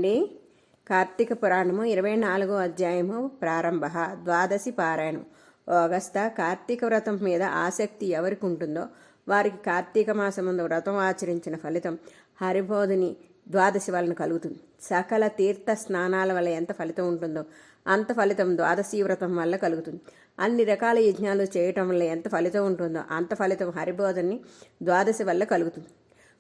అండి. కార్తీక పురాణము 24వ అధ్యాయము ప్రారంభ. ద్వాదశి పారాయణం. ఓ అగస్త, కార్తీక వ్రతం మీద ఆసక్తి ఎవరికి ఉంటుందో వారికి కార్తీక మాసముందు వ్రతం ఆచరించిన ఫలితం హరిబోధిని ద్వాదశి వలన కలుగుతుంది. సకల తీర్థ స్నానాల వల్ల ఎంత ఫలితం ఉంటుందో అంత ఫలితం ద్వాదశి వ్రతం వల్ల కలుగుతుంది. అన్ని రకాల యజ్ఞాలు చేయటం వల్ల ఎంత ఫలితం ఉంటుందో అంత ఫలితం హరిబోధని ద్వాదశి వల్ల కలుగుతుంది.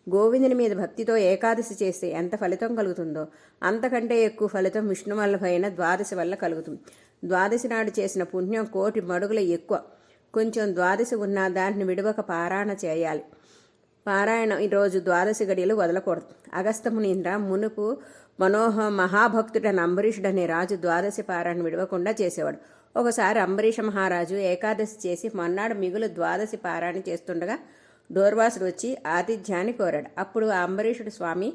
గోవిందుని మీద భక్తితో ఏకాదశి చేస్తే ఎంత ఫలితం కలుగుతుందో అంతకంటే ఎక్కువ ఫలితం విష్ణువల్లభైన ద్వాదశి వల్ల కలుగుతుంది. ద్వాదశి నాడు చేసిన పుణ్యం 1,000,000 మడుగుల ఎక్కువ. కొంచెం ద్వాదశి ఉన్నా దాన్ని విడవక పారాయణ చేయాలి. పారాయణ ఈరోజు ద్వాదశి గడియలు వదలకూడదు. అగస్త మునీంద్ర, మునుపు మహాభక్తుడైన అంబరీషుడనే రాజు ద్వాదశి పారాయణ విడవకుండా చేసేవాడు. ఒకసారి అంబరీష మహారాజు ఏకాదశి చేసి మన్నాడు మిగులు ద్వాదశి పారాయణ చేస్తుండగా దూర్వాసుడు వచ్చి ఆతిథ్యాన్ని కోరాడు. అప్పుడు ఆ అంబరీషుడు, స్వామి,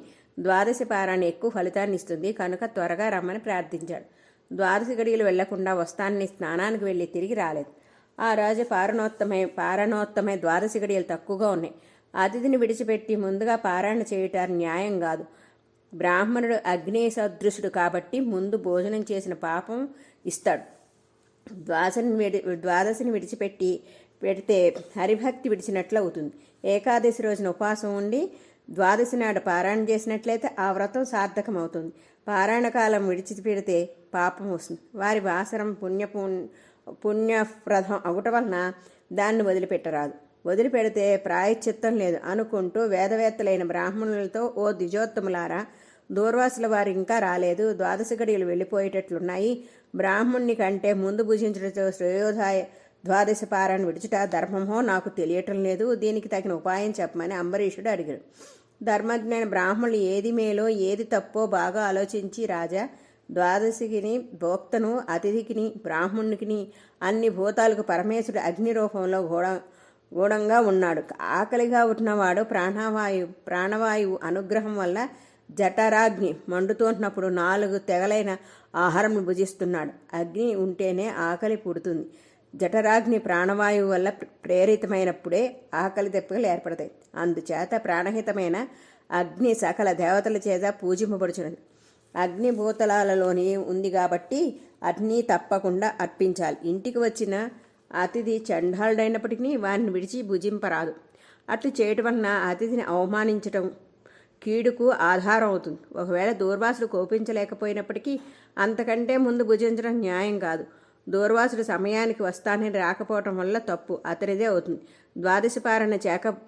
ద్వాదశి పారాయణ ఎక్కువ ఫలితాన్ని ఇస్తుంది కనుక త్వరగా రమ్మని ప్రార్థించాడు. ద్వాదశి గడియలు వెళ్లకుండా వస్తానని స్నానానికి వెళ్ళి తిరిగి రాలేదు. ఆ రాజు పారాయణోత్తమై ద్వాదశి గడియలు తక్కువగా ఉన్నాయి. అతిథిని విడిచిపెట్టి ముందుగా పారాయణ చేయటానికి న్యాయం కాదు. బ్రాహ్మణుడు అగ్ని సదృశుడు కాబట్టి ముందు భోజనం చేసిన పాపం ఇస్తాడు. ద్వాదశిని విడిచిపెట్టి పెడితే హరిభక్తి విడిచినట్లు అవుతుంది. ఏకాదశి రోజున ఉపవాసం ఉండి ద్వాదశి నాడు పారాయణ చేసినట్లయితే ఆ వ్రతం సార్థకమవుతుంది. పారాయణ కాలం విడిచిపెడితే పాపం వస్తుంది. వారి వాసరం పుణ్యప్రదం అవటం వలన దాన్ని వదిలిపెట్టరాదు. వదిలిపెడితే ప్రాయశ్చిత్తం లేదు అనుకుంటూ వేదవేత్తలైన బ్రాహ్మణులతో, ఓ ద్విజోత్తములారా, దూర్వాసుల వారు ఇంకా రాలేదు, ద్వాదశి గడియలు వెళ్ళిపోయేటట్లున్నాయి. బ్రాహ్మణుని కంటే ముందు భుజించడంతో శ్రేయోదాయ ద్వాదశి పారాయణ విడిచుట ధర్మమో నాకు తెలియటం లేదు. దీనికి తగిన ఉపాయం చెప్పమని అంబరీషుడు అడిగాడు. ధర్మజ్ఞైన బ్రాహ్మణులు ఏది మేలో ఏది తప్పో బాగా ఆలోచించి, రాజా, ద్వాదశికిని భోక్తను, అతిథికిని, బ్రాహ్మణునికి అన్ని భూతాలకు పరమేశ్వరుడు అగ్ని రూపంలో గూఢంగా ఉన్నాడు. ఆకలిగా ఉన్నవాడు ప్రాణవాయువు అనుగ్రహం వల్ల జఠరాగ్ని మండుతున్నప్పుడు 4 తెగలైన ఆహారం భుజిస్తున్నాడు. అగ్ని ఉంటేనే ఆకలి పుడుతుంది. జఠరాగ్ని ప్రాణవాయువు వల్ల ప్రేరితమైనప్పుడే ఆకలి దెబ్బలు ఏర్పడతాయి. అందుచేత ప్రాణహితమైన అగ్ని సకల దేవతల చేత పూజింపబడుచున్నది. అగ్ని భూతలాలలోని ఉంది కాబట్టి అగ్ని తప్పకుండా అర్పించాలి. ఇంటికి వచ్చిన అతిథి చండాలుడైనప్పటికీ వారిని విడిచి భుజింపరాదు. అట్లు చేయటం వలన అతిథిని అవమానించటం కీడుకు ఆధారం అవుతుంది. ఒకవేళ దూర్వాసుడు కోపించలేకపోయినప్పటికీ అంతకంటే ముందు భుజించడం న్యాయం కాదు. దూర్వాసుడు సమయానికి వస్తానని రాకపోవటం వల్ల తప్పు అతనిదే అవుతుంది. ద్వాదశి పారాయణ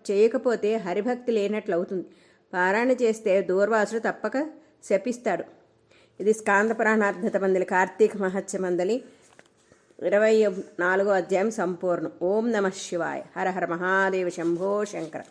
చేయకపోతే హరిభక్తి లేనట్లు అవుతుంది. పారాయణ చేస్తే దూర్వాసుడు తప్పక శపిస్తాడు. ఇది స్కాంద పురాణార్థత మందలి కార్తీక మహత్య మందలి 24వ అధ్యాయం సంపూర్ణం. ఓం నమః శివాయ. హర హర మహాదేవ శంభో శంకర.